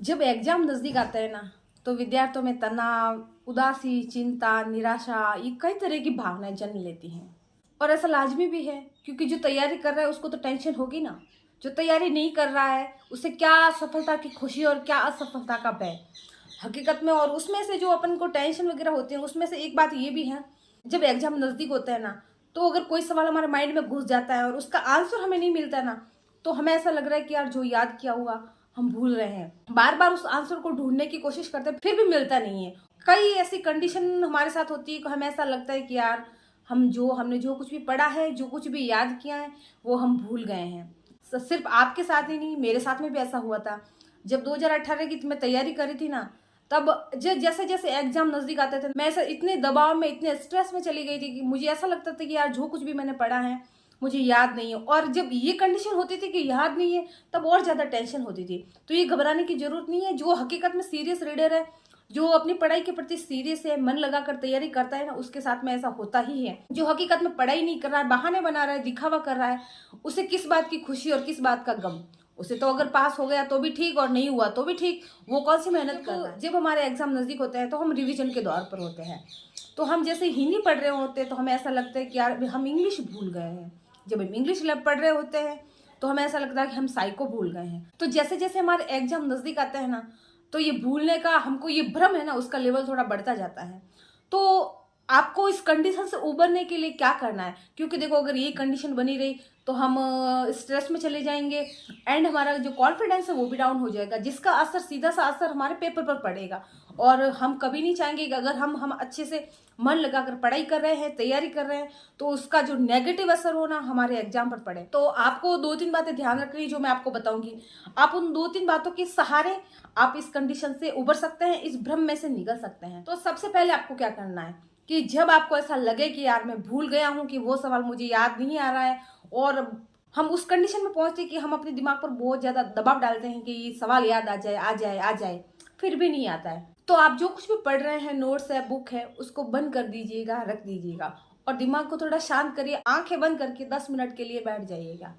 जब एग्जाम नजदीक आता है ना, तो विद्यार्थियों में तनाव, उदासी, चिंता, निराशा, ये कई तरह की भावनाएं जन्म लेती हैं। और ऐसा लाजमी भी है, क्योंकि जो तैयारी कर रहा है उसको तो टेंशन होगी ना। जो तैयारी नहीं कर रहा है उसे क्या सफलता की खुशी और क्या असफलता का भय हकीकत में। और उसमें से जो अपन को टेंशन वगैरह होती है, उसमें से एक बात ये भी है, जब एग्जाम नजदीक होता है ना, तो अगर कोई सवाल हमारे माइंड में घुस जाता है और उसका आंसर हमें नहीं मिलता है ना, तो हमें ऐसा लग रहा है कि यार जो याद किया हुआ हम भूल रहे हैं। बार बार उस आंसर को ढूंढने की कोशिश करते हैं, फिर भी मिलता नहीं है। कई ऐसी कंडीशन हमारे साथ होती है कि हमें ऐसा लगता है कि यार हमने जो कुछ भी पढ़ा है, जो कुछ भी याद किया है, वो हम भूल गए हैं। सिर्फ आपके साथ ही नहीं, मेरे साथ में भी ऐसा हुआ था। जब 2018 की मैं तैयारी करी थी ना, तब जैसे जैसे एग्जाम नजदीक आते थे, मैं ऐसा इतने दबाव में, इतने स्ट्रेस में चली गई थी कि मुझे ऐसा लगता था कि यार जो कुछ भी मैंने पढ़ा है मुझे याद नहीं है। और जब ये कंडीशन होती थी कि याद नहीं है, तब और ज्यादा टेंशन होती थी। तो ये घबराने की जरूरत नहीं है। जो हकीकत में सीरियस रीडर है, जो अपनी पढ़ाई के प्रति सीरियस है, मन लगाकर तैयारी करता है ना, उसके साथ में ऐसा होता ही है। जो हकीकत में पढ़ाई नहीं कर रहा है, बहाने बना रहा है, दिखावा कर रहा है, उसे किस बात की खुशी और किस बात का गम। उसे तो अगर पास हो गया तो भी ठीक और नहीं हुआ तो भी ठीक, वो कौन सी मेहनत कर रहा है। जब हमारे एग्जाम नजदीक होते हैं तो हम रिवीजन के दौर पर होते हैं। तो हम जैसे हिंदी पढ़ रहे होते हैं तो हमें ऐसा लगता है कि यार हम इंग्लिश भूल गए हैं। जब हम इंग्लिश पढ़ रहे होते हैं तो हमें ऐसा लगता है कि हम साइको भूल गए हैं। तो जैसे जैसे हमारे एग्जाम नजदीक आते हैं ना, तो ये भूलने का हमको ये भ्रम है ना, उसका लेवल थोड़ा बढ़ता जाता है। तो आपको इस कंडीशन से उबरने के लिए क्या करना है, क्योंकि देखो अगर ये कंडीशन बनी रही तो हम स्ट्रेस में चले जाएंगे, एंड हमारा जो कॉन्फिडेंस है वो भी डाउन हो जाएगा, जिसका असर, सीधा सा असर हमारे पेपर पर पड़ेगा। और हम कभी नहीं चाहेंगे कि अगर हम अच्छे से मन लगाकर पढ़ाई कर रहे हैं, तैयारी कर रहे हैं, तो उसका जो नेगेटिव असर होना हमारे एग्जाम पर पड़े। तो आपको दो तीन बातें ध्यान रखनी जो मैं आपको बताऊंगी। आप उन दो तीन बातों के सहारे आप इस कंडीशन से उबर सकते हैं, इस भ्रम में से निकल सकते हैं। तो सबसे पहले आपको क्या करना है कि जब आपको ऐसा लगे कि यार मैं भूल गया हूं, कि वो सवाल मुझे याद नहीं आ रहा है, और हम उस कंडीशन में पहुंचते कि हम अपने दिमाग पर बहुत ज्यादा दबाव डालते हैं कि ये सवाल याद आ जाए आ जाए आ जाए, फिर भी नहीं आता है, तो आप जो कुछ भी पढ़ रहे हैं, नोट्स है, बुक है, उसको बंद कर दीजिएगा, रख दीजिएगा, और दिमाग को थोड़ा शांत करिए। आंखें बंद करके 10 मिनट के लिए बैठ जाइएगा।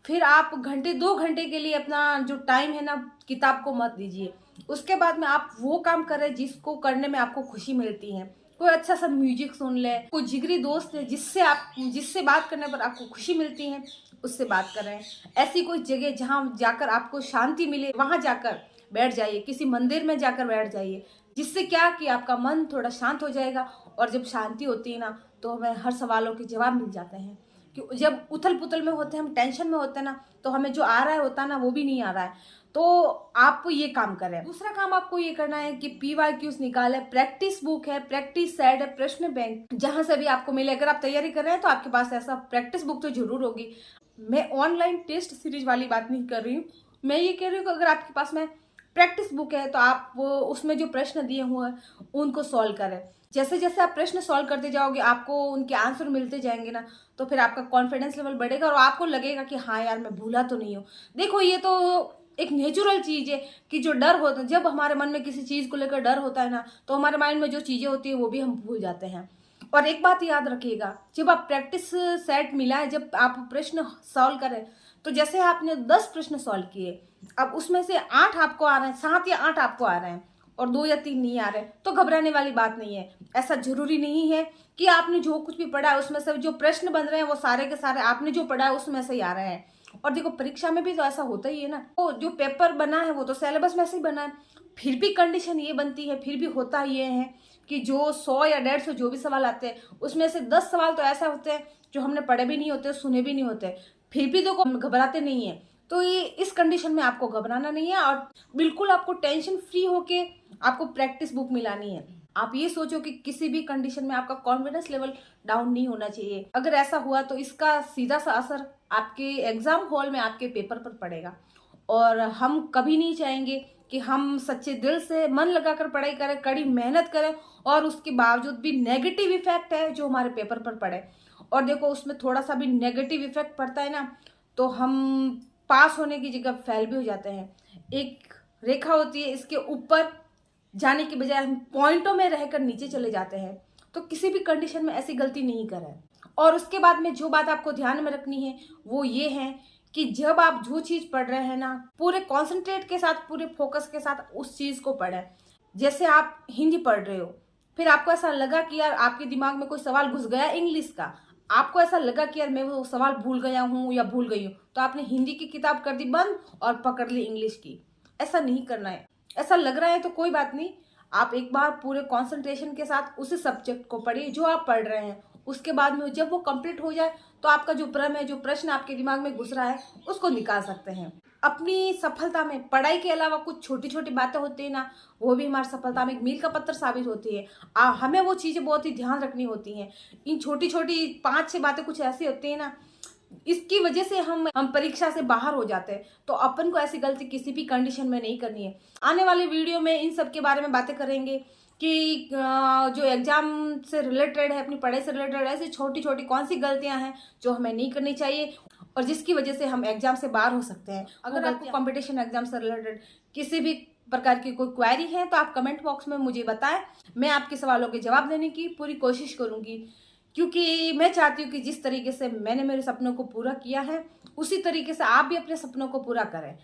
फिर आप घंटे 2 घंटे के लिए अपना जो टाइम है ना, किताब को मत दीजिए। उसके बाद में आप वो काम करें जिसको करने में आपको खुशी मिलती है। कोई अच्छा सा म्यूजिक सुन ले, कोई जिगरी दोस्त है जिससे बात करने पर आपको खुशी मिलती है, उससे बात करें। ऐसी कोई जगह जहाँ जाकर आपको शांति मिले, वहां जाकर बैठ जाइए। किसी मंदिर में जाकर बैठ जाइए, जिससे क्या कि आपका मन थोड़ा शांत हो जाएगा। और जब शांति होती है ना, तो हमें हर सवालों के जवाब मिल जाते हैं। कि जब उथल पुथल में होते हैं, हम टेंशन में होते हैं ना, तो हमें जो आ रहा है होता है ना, वो भी नहीं आ रहा है। तो आप ये काम करें। दूसरा काम आपको ये करना है कि PYQs निकाले, प्रैक्टिस बुक है, प्रैक्टिस सेट है, प्रश्न बैंक, जहां से भी आपको मिले। अगर आप तैयारी कर रहे हैं तो आपके पास ऐसा प्रैक्टिस बुक तो जरूर होगी। मैं ऑनलाइन टेस्ट सीरीज वाली बात नहीं कर रही हूँ, मैं ये कह रही हूँ कि अगर आपके पास में प्रैक्टिस बुक है तो आप उसमें जो प्रश्न दिए हुए हैं उनको सॉल्व करें। जैसे जैसे आप प्रश्न सॉल्व करते जाओगे, आपको उनके आंसर मिलते जाएंगे ना, तो फिर आपका कॉन्फिडेंस लेवल बढ़ेगा और आपको लगेगा कि हाँ यार मैं भूला तो नहीं हूँ। देखो ये तो एक नेचुरल चीज है कि जो डर होता है, जब हमारे मन में किसी चीज को लेकर डर होता है ना, तो हमारे माइंड में जो चीजें होती है वो भी हम भूल जाते हैं। और एक बात याद रखिएगा, जब आप प्रैक्टिस सेट मिला है, जब आप प्रश्न सॉल्व करें, तो जैसे आपने 10 प्रश्न सॉल्व किए, अब उसमें से 8 आपको आ रहे हैं, 7 या 8 आपको आ रहे हैं, और 2 या 3 नहीं आ रहे, तो घबराने वाली बात नहीं है। ऐसा जरूरी नहीं है कि आपने जो कुछ भी पढ़ा है उसमें से जो प्रश्न बन रहे हैं वो सारे के सारे आपने जो पढ़ा है उसमें से ही आ रहे हैं। और देखो परीक्षा में भी तो ऐसा होता ही है ना, तो जो पेपर बना है वो तो सिलेबस में से ही बना है। फिर भी कंडीशन ये बनती है, फिर भी होता ये है कि जो 100 या 150 जो भी सवाल आते हैं, उसमें से 10 सवाल तो ऐसा होते हैं जो हमने पढ़े भी नहीं होते, सुने भी नहीं होते, फिर भी देखो घबराते नहीं है। तो ये इस कंडीशन में आपको घबराना नहीं है, और बिल्कुल आपको टेंशन फ्री होके आपको प्रैक्टिस बुक मिलानी है। आप ये सोचो कि किसी भी कंडीशन में आपका कॉन्फिडेंस लेवल डाउन नहीं होना चाहिए। अगर ऐसा हुआ तो इसका सीधा सा असर आपके एग्जाम हॉल में, आपके पेपर पर पड़ेगा। और हम कभी नहीं चाहेंगे कि हम सच्चे दिल से मन लगाकर पढ़ाई करें, कड़ी मेहनत करें, और उसके बावजूद भी नेगेटिव इफेक्ट है जो हमारे पेपर पर पड़े। और देखो उसमें थोड़ा सा भी नेगेटिव इफेक्ट पड़ता है ना, तो हम पास होने की जगह फेल भी हो जाते हैं। एक रेखा होती है, इसके ऊपर जाने की बजाय हम पॉइंटों में रहकर नीचे चले जाते हैं। तो किसी भी कंडीशन में ऐसी गलती नहीं करें। और उसके बाद में जो बात आपको ध्यान में रखनी है वो ये है कि जब आप जो चीज पढ़ रहे हैं ना, पूरे कॉन्सेंट्रेट के साथ, पूरे फोकस के साथ उस चीज को पढ़ें। जैसे आप हिंदी पढ़ रहे हो, फिर आपको ऐसा लगा कि यार आपके दिमाग में कोई सवाल घुस गया इंग्लिश का, आपको ऐसा लगा कि यार मैं वो सवाल भूल गया हूँ या भूल गई हूँ, तो आपने हिंदी की किताब कर दी बंद और पकड़ ली इंग्लिश की। ऐसा नहीं करना है। ऐसा लग रहा है तो कोई बात नहीं, आप एक बार पूरे कंसंट्रेशन के साथ उसी सब्जेक्ट को पढ़िए जो आप पढ़ रहे हैं। उसके बाद में जब वो कंप्लीट हो जाए तो आपका जो भ्रम है, जो प्रश्न आपके दिमाग में घुस रहा है, उसको निकाल सकते हैं। अपनी सफलता में पढ़ाई के अलावा कुछ छोटी छोटी बातें होती है ना, वो भी हमारी सफलता में एक मील का पत्थर साबित होती है। हमें वो चीजें बहुत ही ध्यान रखनी होती हैं। इन छोटी छोटी 5-6 बातें कुछ ऐसी होती है ना, इसकी वजह से हम परीक्षा से बाहर हो जाते हैं। तो अपन को ऐसी गलती किसी भी कंडीशन में नहीं करनी है। आने वाले वीडियो में इन सब के बारे में बातें करेंगे कि जो एग्जाम से रिलेटेड है, अपनी पढ़ाई से रिलेटेड, ऐसी छोटी छोटी कौन सी गलतियां हैं जो हमें नहीं करनी चाहिए और जिसकी वजह से हम एग्जाम से बाहर हो सकते हैं। अगर आपको कंपटीशन एग्जाम से रिलेटेड किसी भी प्रकार की कोई क्वेरी है तो आप कमेंट बॉक्स में मुझे बताएं। मैं आपके सवालों के जवाब देने की पूरी कोशिश करूंगी, क्योंकि मैं चाहती हूँ कि जिस तरीके से मैंने मेरे सपनों को पूरा किया है, उसी तरीके से आप भी अपने सपनों को पूरा करें।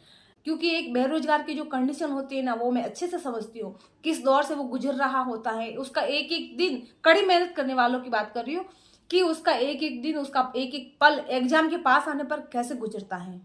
क्योंकि एक बेरोजगार की जो कंडीशन होती है ना, वो मैं अच्छे से समझती हूँ, किस दौर से वो गुजर रहा होता है। उसका एक एक दिन, कड़ी मेहनत करने वालों की बात कर रही हूँ, कि उसका एक एक दिन, उसका एक एक पल एग्जाम के पास आने पर कैसे गुजरता है।